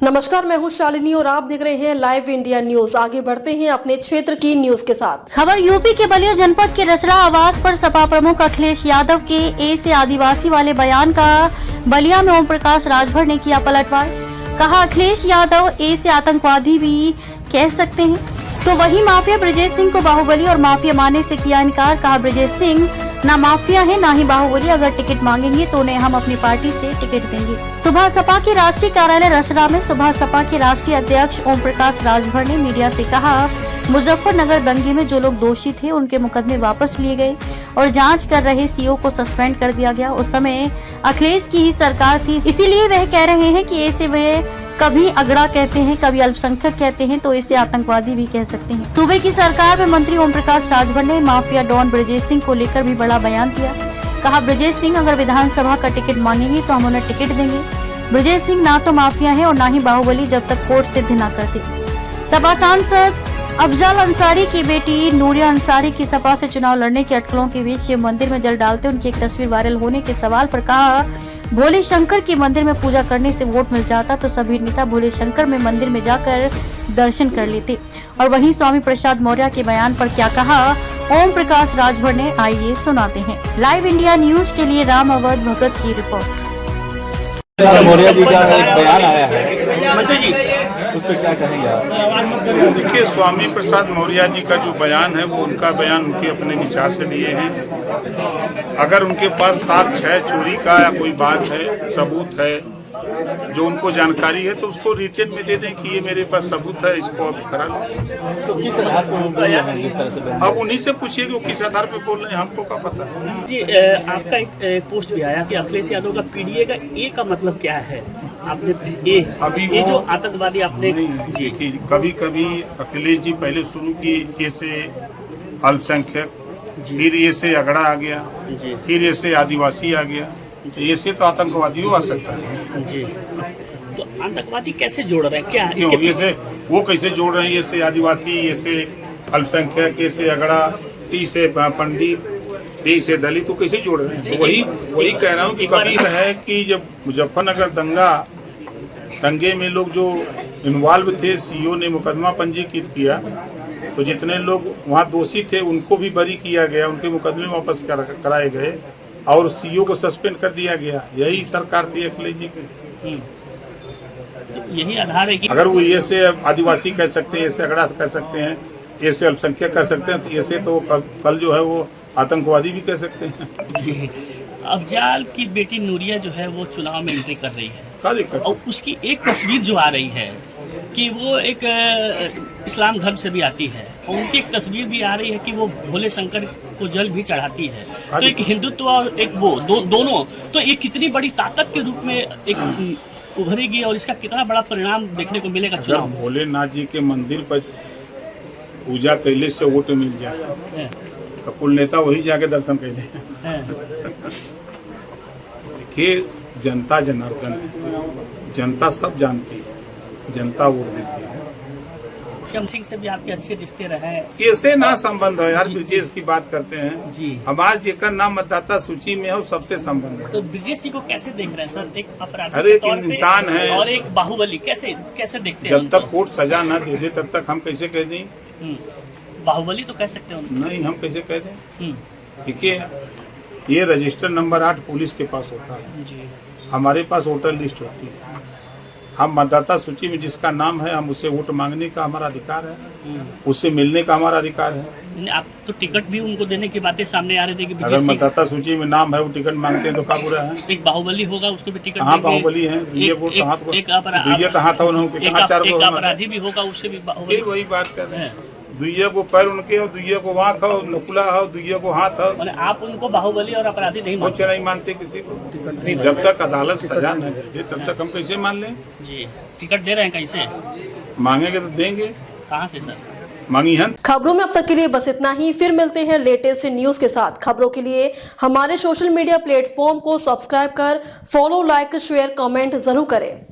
नमस्कार, मैं हूं शालिनी और आप देख रहे हैं लाइव इंडिया न्यूज। आगे बढ़ते हैं अपने क्षेत्र की न्यूज के साथ। खबर यूपी के बलिया जनपद के रसड़ा आवास पर सपा प्रमुख अखिलेश यादव के ए से आदिवासी वाले बयान का बलिया में ओम प्रकाश राजभर ने किया पलटवार। कहा, अखिलेश यादव ए से आतंकवादी भी कह सकते हैं, तो वही माफिया ब्रजेश सिंह को बाहुबली और माफिया मानने से किया इनकार। कहा, ब्रजेश सिंह ना माफिया है ना ही बाहुबली, अगर टिकट मांगेंगे तो उन्हें हम अपनी पार्टी से टिकट देंगे। सुबह सपा के राष्ट्रीय कार्यालय रसड़ा में सुबह सपा के राष्ट्रीय अध्यक्ष ओम प्रकाश राजभर ने मीडिया से कहा, मुजफ्फरनगर दंगे में जो लोग दोषी थे उनके मुकदमे वापस लिए गए और जांच कर रहे सीओ को सस्पेंड कर दिया गया। उस समय अखिलेश की ही सरकार थी, इसीलिए वह कह रहे हैं कि ऐसे वे कभी अगड़ा कहते हैं, कभी अल्पसंख्यक कहते हैं, तो इसे आतंकवादी भी कह सकते हैं। सूबे की सरकार में मंत्री ओम प्रकाश राजभर ने माफिया डॉन ब्रजेश सिंह को लेकर भी बड़ा बयान दिया। कहा, ब्रजेश सिंह अगर विधानसभा का टिकट मांगेंगे तो हम उन्हें टिकट देंगे। ब्रजेश सिंह ना तो माफिया है और ना ही बाहुबली, जब तक कोर्ट सिद्ध न करते। सपा सांसद अफजल अंसारी की बेटी नूरिया अंसारी की सपा से चुनाव लड़ने की अटकलों के बीच शिव मंदिर में जल डालते उनकी एक तस्वीर वायरल होने के सवाल पर कहा, भोले शंकर के मंदिर में पूजा करने से वोट मिल जाता तो सभी नेता भोले शंकर में मंदिर में जाकर दर्शन कर लेते। और वहीं स्वामी प्रसाद मौर्य के बयान पर क्या कहा ओम प्रकाश राजभर ने, आइए सुनाते हैं। लाइव इंडिया न्यूज के लिए राम अवध भगत की रिपोर्ट। मौर्य जी का एक बयान आया है, उस पर क्या कहेंगे आप? देखिए, स्वामी प्रसाद मौर्य जी का जो बयान है वो उनका बयान उनके अपने विचार से दिए हैं। अगर उनके पास साक्ष्य है चोरी का या कोई बात है, सबूत है जो उनको जानकारी है, तो उसको रिटेन में दे दें कि ये मेरे पास सबूत है, इसको अब करा लो। तो किस आधार पर वो बोल रहे हैं जिस तरह से? अब उन्हीं से पूछिए कि वो किस आधार पे बोल रहे हैं, हमको क्या पता है। जी, आपका एक पोस्ट भी आया कि अखिलेश यादव का पीडीए का ए का मतलब क्या है? आपने ए अभी ये वो जो आतंकवादी आपने जी कभी कभी अखिलेश जी पहले शुरू किए, ए से अल्पसंख्यक, फिर ए से अगड़ा आ गया, फिर ए से आदिवासी आ गया, ए से तो आतंकवादी हो आ सकता है। जी, तो आतंकवादी कैसे जोड़ रहे हैं, क्या क्यों इसके ये से वो कैसे जोड़ रहे हैं? ये से आदिवासी, ये से अल्पसंख्यक, ये से अगड़ा, टी से पंडित, टी से दलित, तो कैसे जोड़ रहे हैं? तो वही कह रहा हूँ कि कभी है कि जब मुजफ्फरनगर दंगे में लोग जो इन्वॉल्व थे, सीओ ने मुकदमा पंजीकृत किया, तो जितने लोग वहाँ दोषी थे उनको भी बरी किया गया, उनके मुकदमे वापस कराए गए और सीओ को सस्पेंड कर दिया गया। यही सरकार थी अखिलेश जी की। यही आधार है कि अगर वो ये से आदिवासी कह सकते हैं, ऐसे अगड़ा कह सकते हैं, ऐसे अल्पसंख्यक कह सकते हैं, तो ऐसे तो कल जो है वो आतंकवादी भी कह सकते हैं। अफजाल की बेटी नूरिया जो है वो चुनाव में एंट्री कर रही है, क्या दिक्कत? और उसकी एक तस्वीर जो आ रही है कि वो एक इस्लाम धर्म से भी आती है, और उनकी एक तस्वीर भी आ रही है कि वो भोले शंकर को जल भी चढ़ाती है। तो एक हिंदुत्व और एक वो दोनों, तो ये कितनी बड़ी ताकत के रूप में एक उभरेगी और इसका कितना बड़ा परिणाम देखने को मिलेगा चुनाव। भोलेनाथ जी के मंदिर पर पूजा कैले से वोट मिल जाए तो कुल नेता वही जाके दर्शन कैले। देखिए, जनता जनार्दन है, जनता सब जानती है, जनता वोट देती है। श्याम सिंह से भी आपके अच्छे रिश्ते रहे हैं? कैसे ना संबंध है यार, ब्रिजेश की बात करते हैं जी। हमारे जेकर नाम मतदाता सूची में है सबसे संबंध है। तो ब्रिजेश सिंह को कैसे देख रहे हैं सर, एक अपराधी हर एक के तौर पे इंसान है और एक बाहुबली, कैसे देखते हैं जब उनको? तक कोर्ट सजा न दे दे तब तक हम कैसे कह दें? बाहुबली तो कह सकते हैं उनको। नहीं, हम कैसे कह दें? हम्म। देखिए, ये रजिस्टर नंबर 8 पुलिस के पास होता है, जी। हमारे पास वोटर लिस्ट होती है। हम मतदाता सूची में जिसका नाम है हम उससे वोट मांगने का हमारा अधिकार है, उससे मिलने का हमारा अधिकार है। नहीं, आप तो टिकट भी उनको देने की बातें सामने आ रही थी कि अगर ब्रिजेश सिंह मतदाता सूची में नाम है वो टिकट मांगते हैं तो क्या बुरा है? एक बाहुबली होगा, उसको भी टिकट कहाँ देंगे। बाहुबली है? दुइये वोट कहाँ एक अपराधी कहाँ चार एक अपराधी भी होगा, उससे भी बाहुबली। वही बात कर रहे हैं, दुइये को पैर उनके हो, दुइये को आँख हो, नकुला हो, दुइये को हाथ हो। मैंने आप उनको बाहुबली और अपराधी नहीं कुछ मानते? नहीं मानते किसी को। जब तक अदालत सजा न दे तब तक हम कैसे मान लें? जी, टिकट दे रहे हैं कैसे? मांगेंगे तो देंगे। कहाँ से सर? मांगी है। खबरों में अब तक के लिए बस इतना ही। फिर मिलते हैं लेटेस्ट न्यूज के साथ। खबरों के लिए हमारे सोशल मीडिया प्लेटफॉर्म को सब्सक्राइब कर फॉलो, लाइक, शेयर, कमेंट जरूर करें।